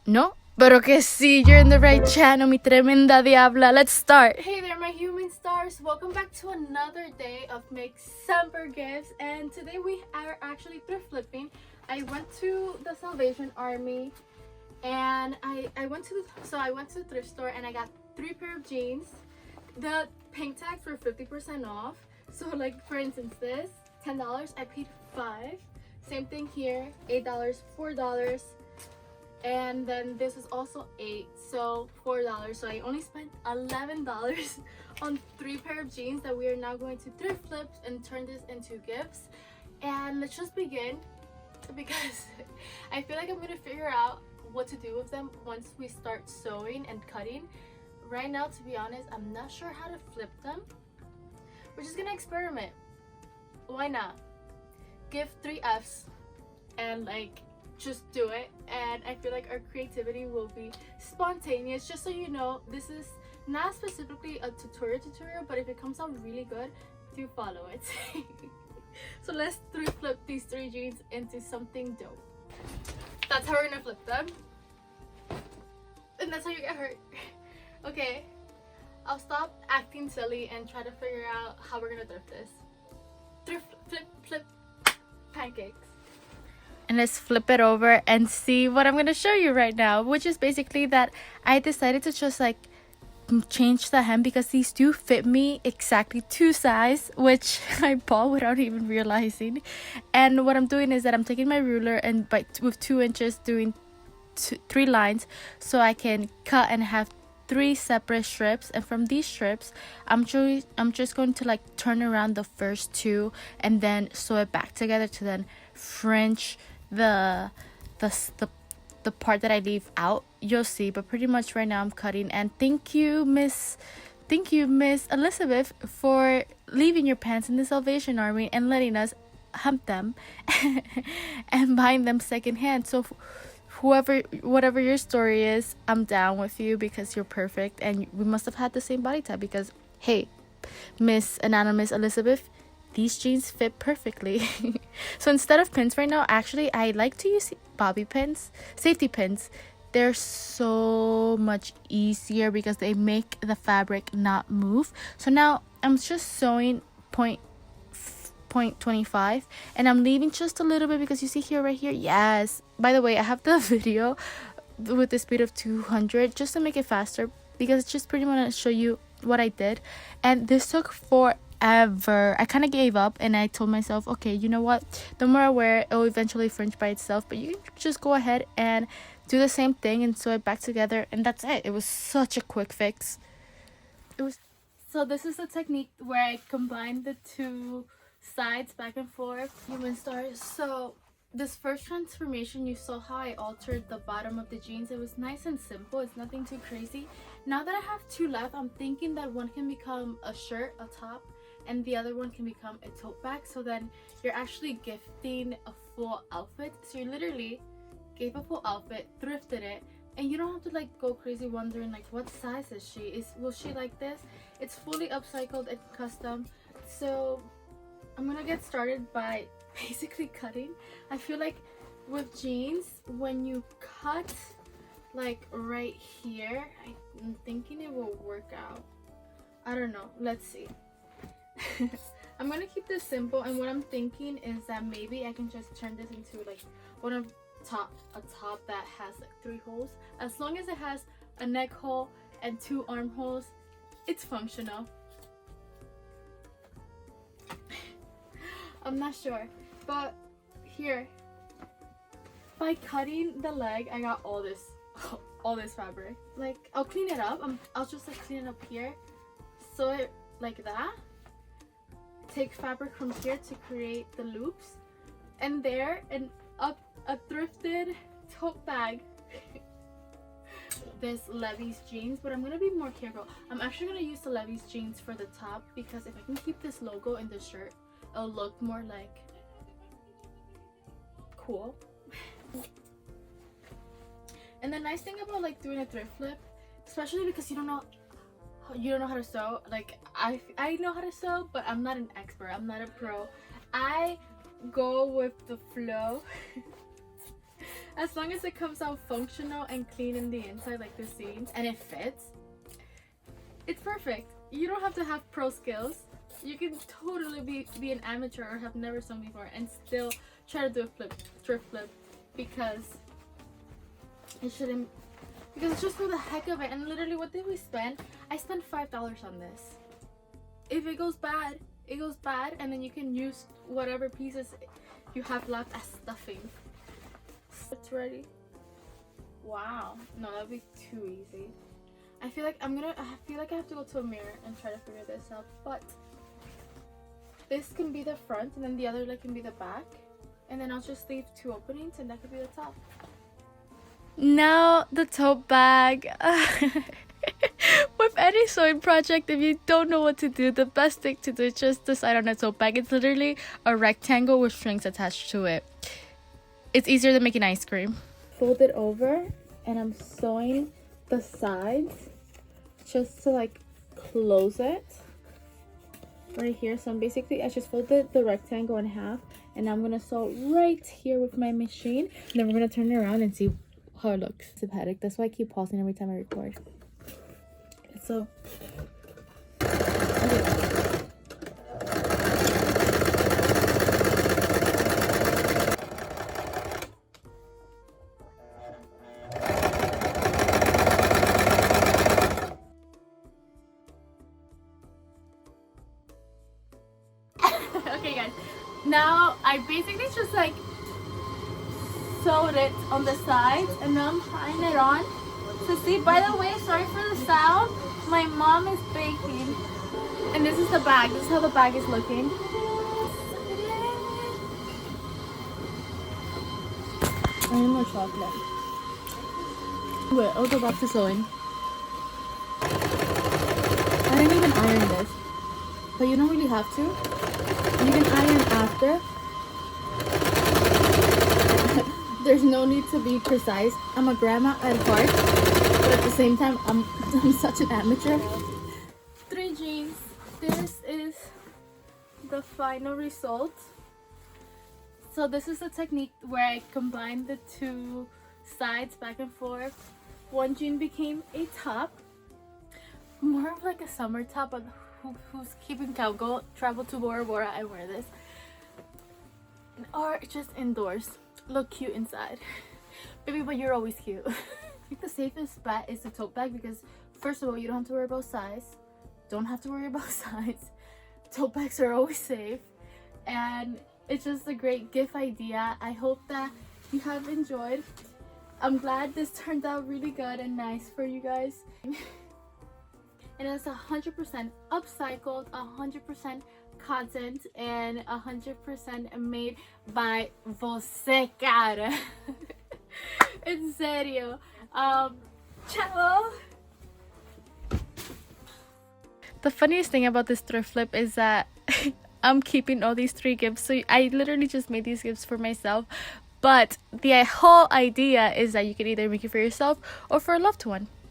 No, pero que sí, you're in the right channel, mi tremenda diabla. Let's start. Hey there, my human stars. Welcome back to another day of Make Semper Gifts. And today we are actually thrift flipping. I went to the Salvation Army and I went to the thrift store and I got 3 pair of jeans. The pink tags were 50% off. So like for instance this, $10, I paid $5. Same thing here, $8, $4. And then this is also $8, so $4. So I only spent $11 on 3 pair of jeans that we are now going to thrift flip and turn this into gifts. And let's just begin, because I feel like I'm gonna figure out what to do with them once we start sewing and cutting. Right now, to be honest, I'm not sure how to flip them. We're just gonna experiment. Why not? Give 3 F's and like just do it, and I feel like our creativity will be spontaneous. Just so you know, this is not specifically a tutorial, but if it comes out really good, do follow it. So let's thrift flip these 3 jeans into something dope. That's how we're gonna flip them, and that's how you get hurt. Okay, I'll stop acting silly and try to figure out how we're gonna thrift this. Thrift flip pancakes. And let's flip it over and see what I'm going to show you right now, which is basically that I decided to just like change the hem because these do fit me exactly to size, which I bought without even realizing. And what I'm doing is that I'm taking my ruler and with 2 inches doing 3 lines so I can cut and have 3 separate strips. And from these strips I'm just going to like turn around the first 2 and then sew it back together to then French the part that I leave out. You'll see, but pretty much right now I'm cutting. And thank you Miss Elizabeth for leaving your pants in the Salvation Army and letting us hump them and buying them secondhand. So whatever your story is, I'm down with you because you're perfect, and we must have had the same body type because hey, Miss Anonymous Elizabeth, these jeans fit perfectly. So instead of pins right now, actually I like to use bobby pins, safety pins. They're so much easier because they make the fabric not move. So now I'm just sewing point 25 and I'm leaving just a little bit because you see here, right here, yes, by the way, I have the video with the speed of 200 just to make it faster because it's just pretty much to show you what I did. And this took forever. I kind of gave up and I told myself, okay, you know what, the more I wear it will eventually fringe by itself, but you can just go ahead and do the same thing and sew it back together, and that's it. It was such a quick fix. So this is the technique where I combine the 2 sides back and forth, human stars. So this first transformation, you saw how I altered the bottom of the jeans. It was nice and simple, it's nothing too crazy. Now that I have 2 left, I'm thinking that one can become a shirt, a top, and the other one can become a tote bag. So then you're actually gifting a full outfit. So you literally gave a full outfit, thrifted it, and you don't have to like go crazy wondering like what size is she, will she like this. It's fully upcycled and custom. So I'm gonna get started by basically cutting. I feel like with jeans, when you cut like right here, I'm thinking it will work out. I don't know, let's see. I'm gonna keep this simple, and what I'm thinking is that maybe I can just turn this into like a top that has like 3 holes. As long as it has a neck hole and 2 armholes, it's functional. I'm not sure, but here, by cutting the leg, I got all this fabric. Like, I'll clean it up. I'll just like clean it up here, sew it like that, take fabric from here to create the loops, and there, and up a thrifted tote bag. This Levi's jeans, but I'm gonna be more careful. I'm actually gonna use the Levi's jeans for the top because if I can keep this logo in the shirt, it'll look more like cool. And the nice thing about like doing a thrift flip, especially because you don't know how to sew. Like I know how to sew, but I'm not an expert. I'm not a pro. I go with the flow. As long as it comes out functional and clean in the inside, like the seams, and it fits, it's perfect. You don't have to have pro skills. You can totally be an amateur or have never sewn before and still try to do a thrift flip, because it shouldn't, because it's just for the heck of it. And literally, what did we spend? I spent $5 on this. If it goes bad, it goes bad, and then you can use whatever pieces you have left as stuffing. It's ready. Wow. No, that'd be too easy. I feel like I have to go to a mirror and try to figure this out. But this can be the front, and then the other leg can be the back, and then I'll just leave 2 openings, and that could be the top. Now the tote bag. With any sewing project, if you don't know what to do, the best thing to do is just decide on a tote bag. It's literally a rectangle with strings attached to it. It's easier than making ice cream. Fold it over, and I'm sewing the sides just to like close it right here. So I just folded the rectangle in half, and I'm gonna sew right here with my machine. And then we're gonna turn it around and see how it looks. It's headache. That's why I keep pausing every time I record. So okay guys, now I basically just like sewed it on the sides, and now I'm tying it on. So see, by the way, sorry for the sound, my mom is baking. And this is the bag. This is how the bag is looking. I need more chocolate. Wait, I'll go back to sewing. I didn't even iron this, but you don't really have to. You can iron after. There's no need to be precise. I'm a grandma at heart, but at the same time, I'm such an amateur. 3 jeans. This is the final result. So this is the technique where I combine the 2 sides back and forth. 1 jean became a top, more of like a summer top, but who's keeping count, go travel to Bora Bora and wear this, or just indoors, look cute inside. Baby, but you're always cute. I think the safest bet is the tote bag, because first of all, you don't have to worry about size. Don't have to worry about size. Tote bags are always safe, and it's just a great gift idea. I hope that you have enjoyed. I'm glad this turned out really good and nice for you guys. And it's 100% upcycled, 100% cotton, and 100% made by você, cara. En serio. Ciao. The funniest thing about this thrift flip is that I'm keeping all these 3 gifts. So I literally just made these gifts for myself. But the whole idea is that you can either make it for yourself or for a loved one.